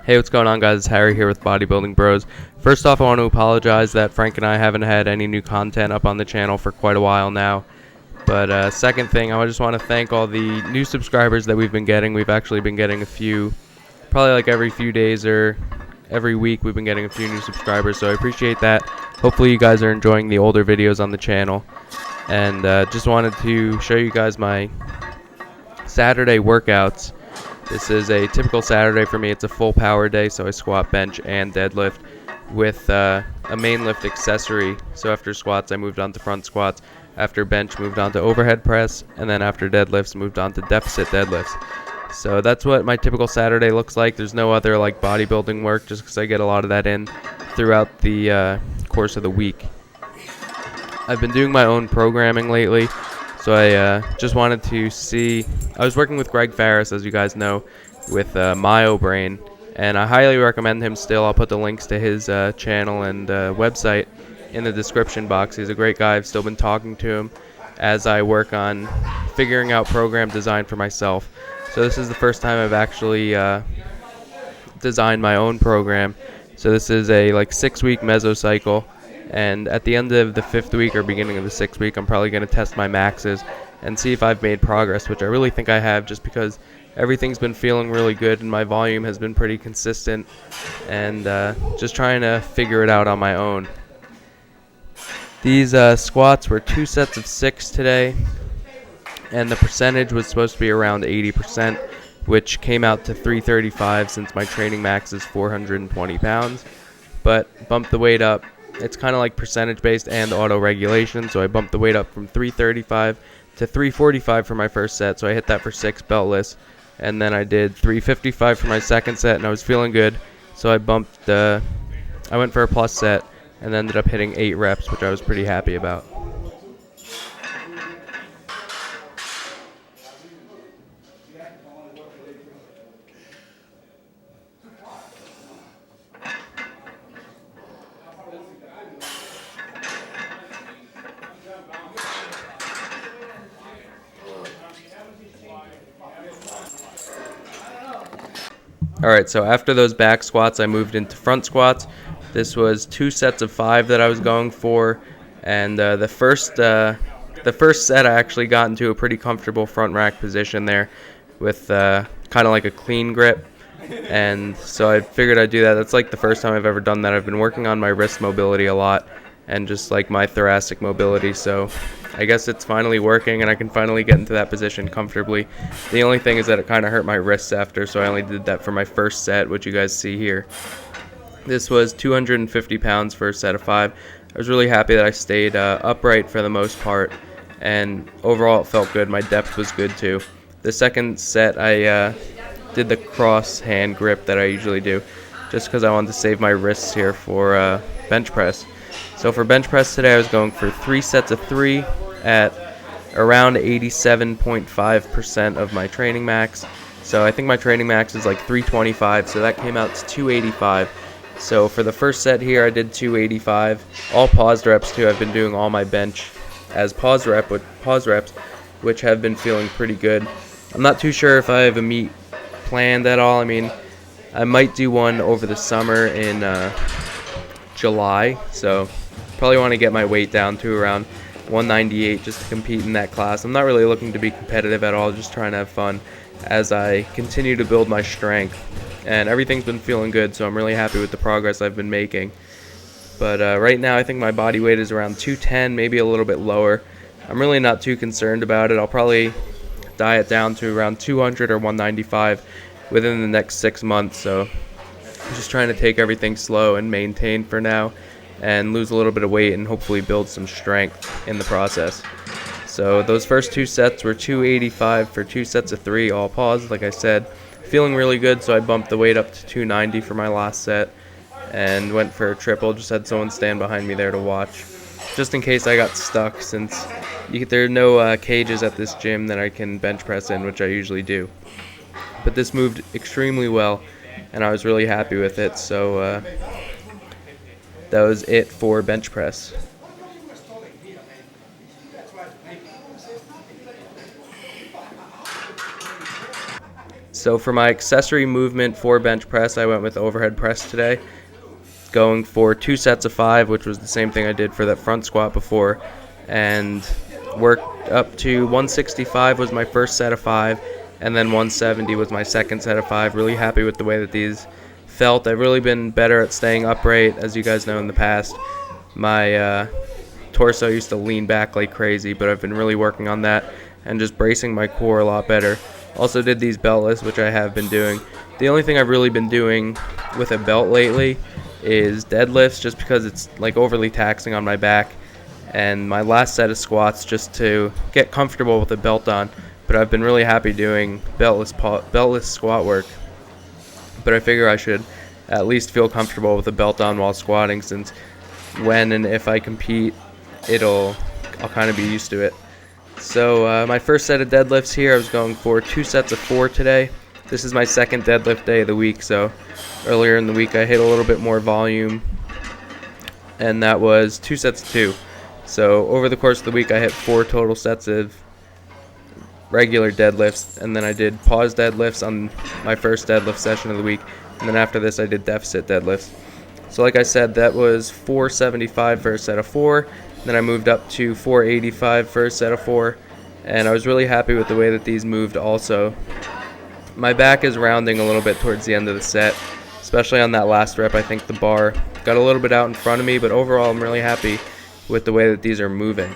Hey, what's going on, guys? It's Harry here with Bodybuilding Bros. First off, I want to apologize that Frank and I haven't had any new content up on the channel for quite a while now. But second thing, I just want to thank all the new subscribers that we've been getting. We've actually been getting a few, probably like every few days or every week we've been getting a few new subscribers, so I appreciate that. Hopefully you guys are enjoying the older videos on the channel. And just wanted to show you guys my Saturday workouts. This is a typical Saturday for me. It's a full power day, so I squat, bench, and deadlift with a main lift accessory. So after squats, I moved on to front squats. After bench, moved on to overhead press. And then after deadlifts, moved on to deficit deadlifts. So that's what my typical Saturday looks like. There's no other like bodybuilding work, just because I get a lot of that in throughout the course of the week. I've been doing my own programming lately. So I just wanted to see, I was working with Farris, as you guys know, with MyoBrain, and I highly recommend him still. I'll put the links to his channel and website in the description box. He's a great guy. I've still been talking to him as I work on figuring out program design for myself. So this is the first time I've actually designed my own program. So this is a 6-week mesocycle. And at the end of the 5th week or beginning of the 6th week, I'm probably going to test my maxes and see if I've made progress, which I really think I have, just because everything's been feeling really good and my volume has been pretty consistent, and just trying to figure it out on my own. These squats were 2 sets of 6 today, and the percentage was supposed to be around 80%, which came out to 335 since my training max is 420 pounds, but bumped the weight up. It's kind of like percentage based and auto regulation, so I bumped the weight up from 335 to 345 for my first set, so I hit that for 6 beltless, and then I did 355 for my second set, and I was feeling good, so I went for a plus set and ended up hitting 8 reps, which I was pretty happy about. Alright, so after those back squats, I moved into front squats. This was 2 sets of 5 that I was going for, and the first set I actually got into a pretty comfortable front rack position there with kind of like a clean grip, and so I figured I'd do that. That's like the first time I've ever done that. I've been working on my wrist mobility a lot and just like my thoracic mobility, so I guess it's finally working and I can finally get into that position comfortably. The only thing is that it kind of hurt my wrists after, so I only did that for my first set, which you guys see here. This was 250 pounds for a set of 5. I was really happy that I stayed upright for the most part, and overall it felt good. My depth was good too. The second set I did the cross hand grip that I usually do, just because I wanted to save my wrists here for bench press. So for bench press today, I was going for 3 sets of 3 at around 87.5% of my training max. So I think my training max is like 325, so that came out to 285. So for the first set here, I did 285, all paused reps too. I've been doing all my bench as pause reps, which have been feeling pretty good. I'm not too sure if I have a meet planned at all. I mean, I might do one over the summer in July, so probably want to get my weight down to around 198 just to compete in that class. I'm not really looking to be competitive at all, just trying to have fun as I continue to build my strength, and everything's been feeling good, so I'm really happy with the progress I've been making. But right now I think my body weight is around 210, maybe a little bit lower. I'm really not too concerned about it. I'll probably diet down to around 200 or 195 within the next 6 months, so I'm just trying to take everything slow and maintain for now and lose a little bit of weight and hopefully build some strength in the process. So those first 2 sets were 285 for 2 sets of 3, all paused, like I said. Feeling really good, so I bumped the weight up to 290 for my last set and went for a triple. Just had someone stand behind me there to watch, just in case I got stuck, since there are no cages at this gym that I can bench press in, which I usually do. But this moved extremely well, and I was really happy with it, so that was it for bench press. So for my accessory movement for bench press, I went with overhead press today, going for 2 sets of 5, which was the same thing I did for that front squat before, and worked up to 165 was my first set of 5, and then 170 was my second set of 5. Really happy with the way that these felt. I've really been better at staying upright, as you guys know in the past. My torso used to lean back like crazy, but I've been really working on that and just bracing my core a lot better. Also did these beltless, which I have been doing. The only thing I've really been doing with a belt lately is deadlifts, just because it's like overly taxing on my back, and my last set of squats just to get comfortable with the belt on. But I've been really happy doing beltless squat work. But I figure I should at least feel comfortable with the belt on while squatting, since when and if I compete, I'll kind of be used to it. So my first set of deadlifts here, I was going for 2 sets of 4 today. This is my second deadlift day of the week, so earlier in the week I hit a little bit more volume, and that was 2 sets of 2. So over the course of the week I hit 4 total sets of regular deadlifts, and then I did pause deadlifts on my first deadlift session of the week, and then after this I did deficit deadlifts. So like I said, that was 475 for a set of 4, then I moved up to 485 for a set of 4, and I was really happy with the way that these moved also. My back is rounding a little bit towards the end of the set, especially on that last rep. I think the bar got a little bit out in front of me, but overall I'm really happy with the way that these are moving.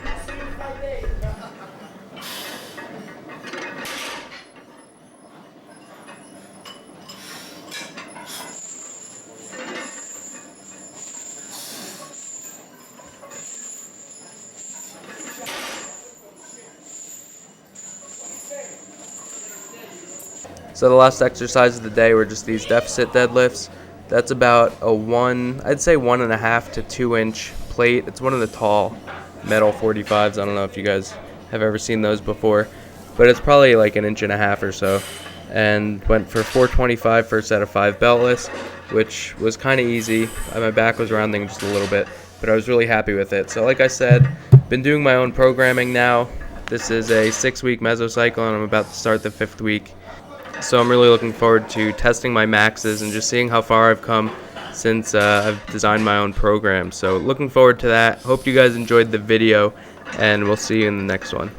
So the last exercise of the day were just these deficit deadlifts. That's about I'd say 1.5 to 2 inch plate. It's one of the tall metal 45s. I don't know if you guys have ever seen those before, but it's probably like 1.5 inches or so. And went for 425 for a set of 5 beltless, which was kind of easy. My back was rounding just a little bit, but I was really happy with it. So like I said, been doing my own programming now. This is a 6-week mesocycle, and I'm about to start the 5th week. So I'm really looking forward to testing my maxes and just seeing how far I've come since I've designed my own program. So looking forward to that. Hope you guys enjoyed the video, and we'll see you in the next one.